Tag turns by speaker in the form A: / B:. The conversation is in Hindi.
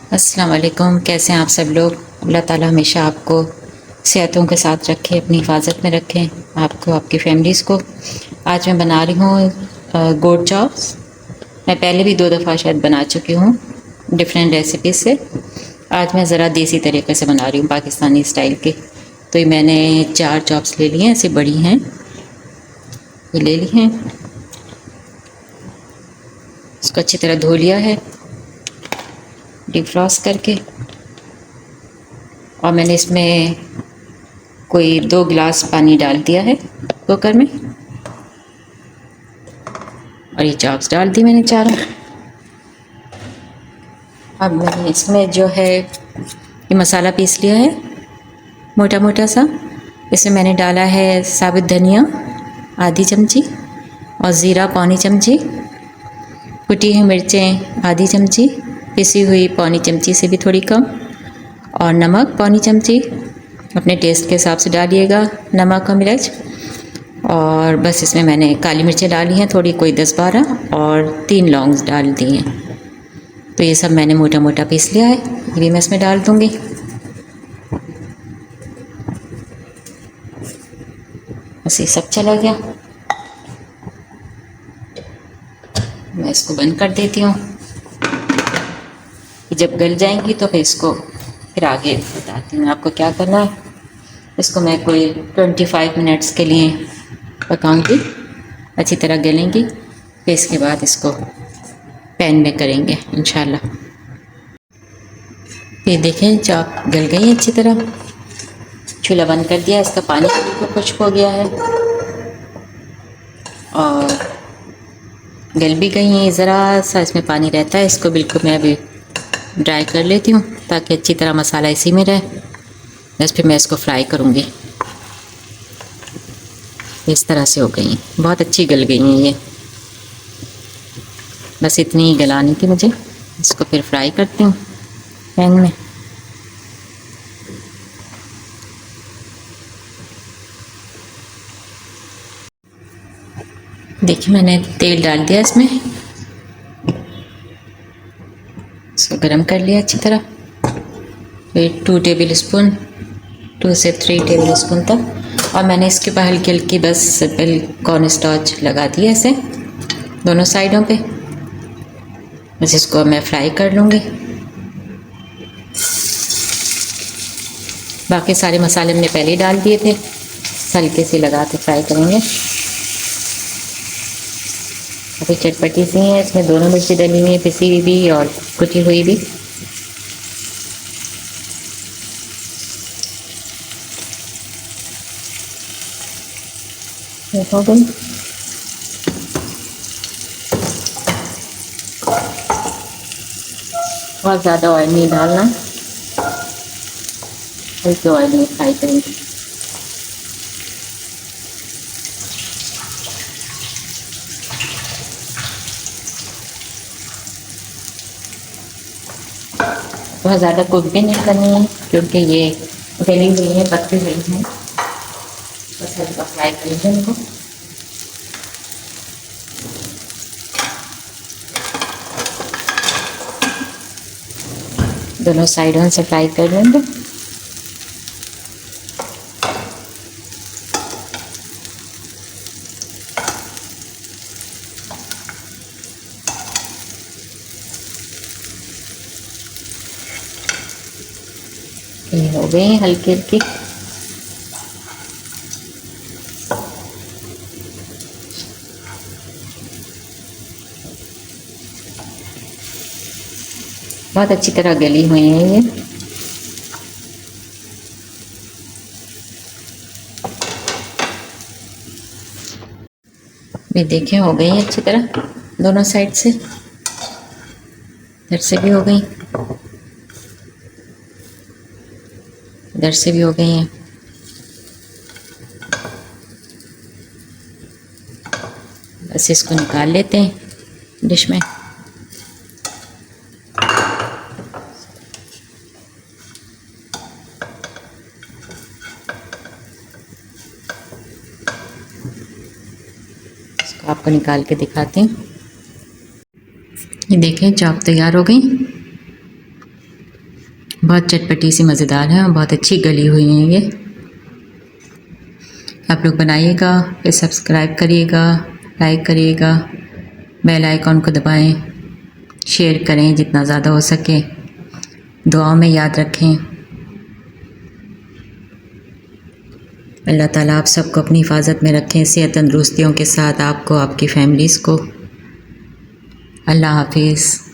A: अस्सलाम वालेकुम। कैसे हैं आप सब लोग। अल्लाह ताला हमेशा आपको सेहतों के साथ रखे, अपनी हिफाजत में रखें, आपको, आपकी फैमिलीज़ को। आज मैं बना रही हूँ गोट चॉप्स। मैं पहले भी 2 दफ़ा शायद बना चुकी हूँ डिफरेंट रेसिपी से। आज मैं ज़रा देसी तरीके से बना रही हूँ, पाकिस्तानी स्टाइल के। तो ये मैंने 4 चॉप्स ले लिए हैं, ऐसी बड़ी हैं, ये ले ली हैं। इसको अच्छी तरह धो लिया है डिफ्रॉस्ट करके, और मैंने इसमें कोई 2 गिलास पानी डाल दिया है कुकर में, और ये चॉप्स डाल दी मैंने चारों। अब मैंने इसमें जो है ये मसाला पीस लिया है मोटा मोटा सा। इसमें मैंने डाला है साबुत धनिया आधी चमची, और ज़ीरा पौनी चमची, कुटी हुई मिर्चें आधी चमची, पिसी हुई पौनी चमची से भी थोड़ी कम, और नमक पौनी चमची। अपने टेस्ट के हिसाब से डालिएगा नमक और मिर्च। और बस इसमें मैंने काली मिर्चें डाली हैं थोड़ी, कोई 10-12, और 3 लौंग डाल दी हैं। तो ये सब मैंने मोटा मोटा पीस लिया है, ये भी मैं इसमें डाल दूँगी। बस ये सब चला गया, मैं इसको बंद कर देती हूँ। जब गल जाएंगी तो फिर इसको फिर आगे बताती हूँ आपको क्या करना है। इसको मैं कोई 25 मिनट्स के लिए पकाऊंगी, अच्छी तरह गलेंगी। फिर इसके बाद इसको पैन में करेंगे इंशाल्लाह। ये देखें चॉप गल गई अच्छी तरह। चूल्हा बंद कर दिया, इसका पानी बिल्कुल खुश्क हो गया है और गल भी गई हैं। ज़रा सा इसमें पानी रहता है, इसको बिल्कुल मैं अभी ड्राई कर लेती हूँ ताकि अच्छी तरह मसाला इसी में रहे। बस फिर मैं इसको फ्राई करूँगी। इस तरह से हो गई हैं, बहुत अच्छी गल गई हैं ये। बस इतनी ही गलानी थी मुझे। इसको फिर फ्राई करती हूँ पैन में। देखिए मैंने तेल डाल दिया इसमें, इसको गरम कर लिया अच्छी तरह। फिर 2 टेबल स्पून, 2 से 3 टेबल स्पून तक। और मैंने इसके ऊपर हल्की हल्की बस कॉर्न स्टार्च लगा दिया ऐसे दोनों साइडों पे। बस इसको मैं फ्राई कर लूँगी। बाकी सारे मसाले हमने पहले ही डाल दिए थे, हल्के से लगा के फ्राई करेंगे। अभी चटपटी सी हैं, इसमें दोनों मिर्ची डली हुई है, पिसी हुई भी और कुटी हुई भी। हो गई। बहुत ज़्यादा ऑयल नहीं डालना, हल्के ऑयल में फ्राई करेंगे। बहुत ज़्यादा कुक भी नहीं करनी है क्योंकि ये गली हुई है, पकड़ी हुई है। बस हल्का फ्राई करेंगे इनको। दोनों साइडों से फ्राई कर लेंगे। ये हो गए हल्की हल्की। बहुत अच्छी तरह गली हुई है ये। ये देखें हो गई अच्छी तरह दोनों साइड से, इधर से भी हो गई, इधर से भी हो गई हैं। बस इसको निकाल लेते हैं डिश में। इसको आपको निकाल के दिखाते हैं। ये देखें चाप तैयार हो गई। बहुत चटपटी सी मज़ेदार है और बहुत अच्छी गली हुई हैं ये। आप लोग बनाइएगा, फिर सब्सक्राइब करिएगा, लाइक करिएगा, बेल आइकॉन को दबाएं, शेयर करें जितना ज़्यादा हो सके, दुआओं में याद रखें। अल्लाह ताला आप सबको अपनी हिफाजत में रखें, सेहत तंदुरुस्तियों के साथ आपको, आपकी फैमिलीज़ को। अल्लाह हाफिज़।